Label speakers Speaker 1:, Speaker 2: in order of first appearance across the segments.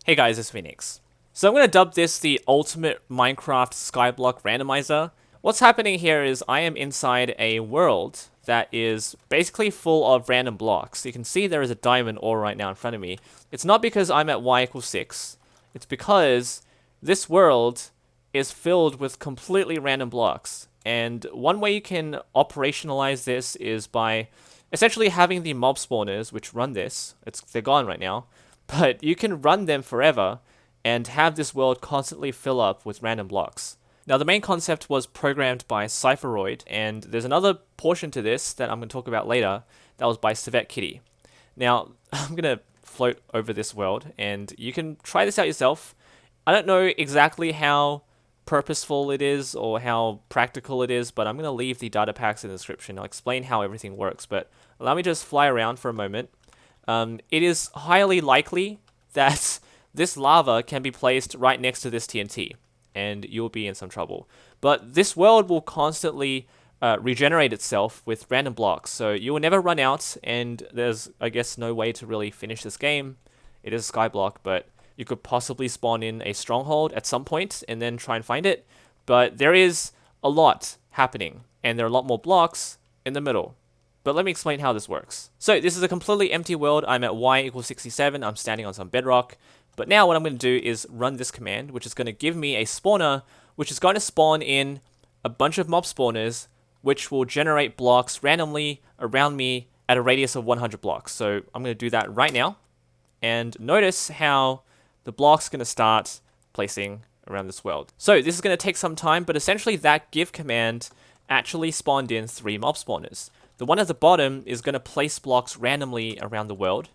Speaker 1: Hey guys, it's Phoenix. So I'm going to dub this the ultimate Minecraft Skyblock randomizer. What's happening here is I am inside a world that is basically full of random blocks. You can see there is a diamond ore right now in front of me. It's not because I'm at y equals 6. It's because this world is filled with completely random blocks. And one way you can operationalize this is by essentially having the mob spawners which run this. They're gone right now. But you can run them forever and have this world constantly fill up with random blocks. Now, the main concept was programmed by Cypheroid, and there's another portion to this that I'm going to talk about later that was by Civet Kitty. Now, I'm going to float over this world, and you can try this out yourself. I don't know exactly how purposeful it is or how practical it is, but I'm going to leave the data packs in the description. I'll explain how everything works, but allow me to just fly around for a moment. It is highly likely that this lava can be placed right next to this TNT, and you'll be in some trouble. But this world will constantly regenerate itself with random blocks, so you will never run out, and there's, I guess, no way to really finish this game. It is Skyblock, but you could possibly spawn in a stronghold at some point and then try and find it. But there is a lot happening, and there are a lot more blocks in the middle. But let me explain how this works. So this is a completely empty world. I'm at y equals 67. I'm standing on some bedrock. But now what I'm going to do is run this command, which is going to give me a spawner, which is going to spawn in a bunch of mob spawners, which will generate blocks randomly around me at a radius of 100 blocks. So I'm going to do that right now. And notice how the blocks are going to start placing around this world. So this is going to take some time, but essentially that give command actually spawned in 3 mob spawners. The one at the bottom is going to place blocks randomly around the world.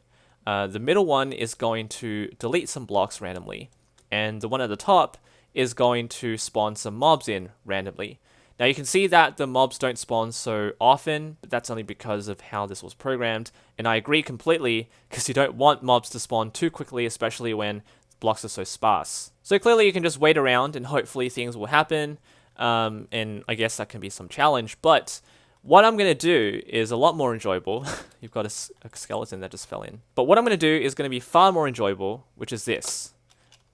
Speaker 1: The middle one is going to delete some blocks randomly. And the one at the top is going to spawn some mobs in randomly. Now you can see that the mobs don't spawn so often, but that's only because of how this was programmed. And I agree completely, because you don't want mobs to spawn too quickly, especially when blocks are so sparse. So clearly you can just wait around and hopefully things will happen. And I guess that can be some challenge, but what I'm going to do is a lot more enjoyable. You've got a skeleton that just fell in. But what I'm going to do is going to be far more enjoyable, which is this.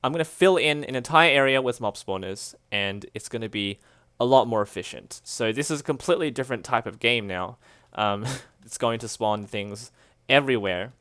Speaker 1: I'm going to fill in an entire area with mob spawners, and it's going to be a lot more efficient. So this is a completely different type of game now. It's going to spawn things everywhere.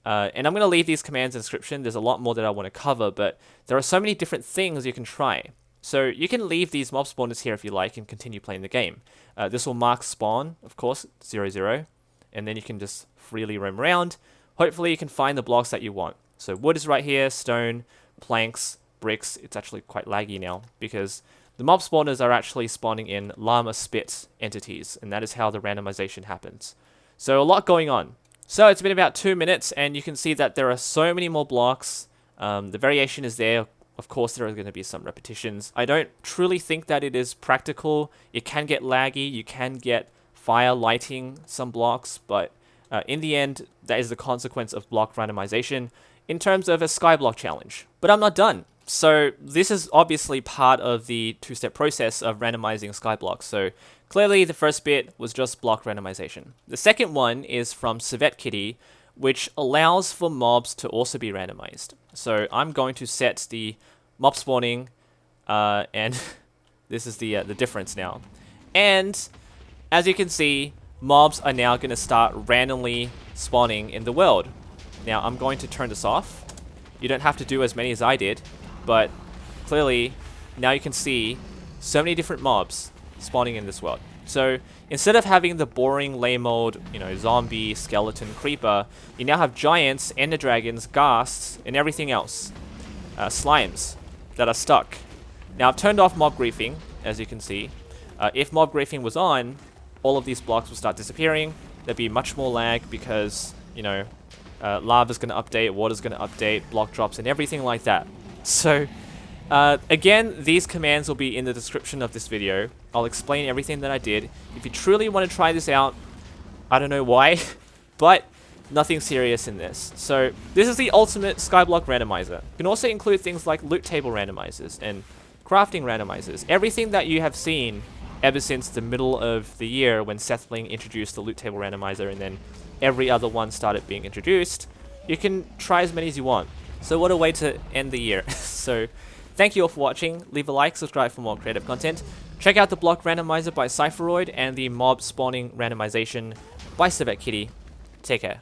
Speaker 1: And I'm going to leave these commands in the description. There's a lot more that I want to cover, but there are so many different things you can try. So you can leave these mob spawners here if you like and continue playing the game. This will mark spawn, of course, 0, 0, and then you can just freely roam around. Hopefully you can find the blocks that you want. So wood is right here, stone, planks, bricks. It's actually quite laggy now because the mob spawners are actually spawning in llama spit entities, and that is how the randomization happens. So a lot going on. So it's been about 2 minutes, and you can see that there are so many more blocks. The variation is there. Of course, there are going to be some repetitions. I don't truly think that it is practical. It can get laggy. You can get fire lighting some blocks, but in the end, that is the consequence of block randomization in terms of a Skyblock challenge. But I'm not done. So this is obviously part of the 2-step process of randomizing Skyblock. So clearly the first bit was just block randomization. The second one is from Civet Kitty, which allows for mobs to also be randomized. So I'm going to set the mob spawning, and this is the difference now. And as you can see, mobs are now going to start randomly spawning in the world. Now I'm going to turn this off. You don't have to do as many as I did, but clearly now you can see so many different mobs spawning in this world. So instead of having the boring, lame old, zombie, skeleton, creeper, you now have giants, ender dragons, ghasts, and everything else. Slimes that are stuck. Now I've turned off mob griefing, as you can see. If mob griefing was on, all of these blocks will start disappearing. There'd be much more lag because, lava's going to update, water's going to update, block drops, and everything like that. So again, these commands will be in the description of this video. I'll explain everything that I did. If you truly want to try this out, I don't know why, but nothing serious in this. So this is the ultimate Skyblock randomizer. You can also include things like loot table randomizers and crafting randomizers. Everything that you have seen ever since the middle of the year when Sethling introduced the loot table randomizer and then every other one started being introduced, you can try as many as you want. So what a way to end the year. So thank you all for watching. Leave a like, subscribe for more creative content. Check out the block randomizer by Cypheroid and the mob spawning randomization by Civet Kitty. Take care.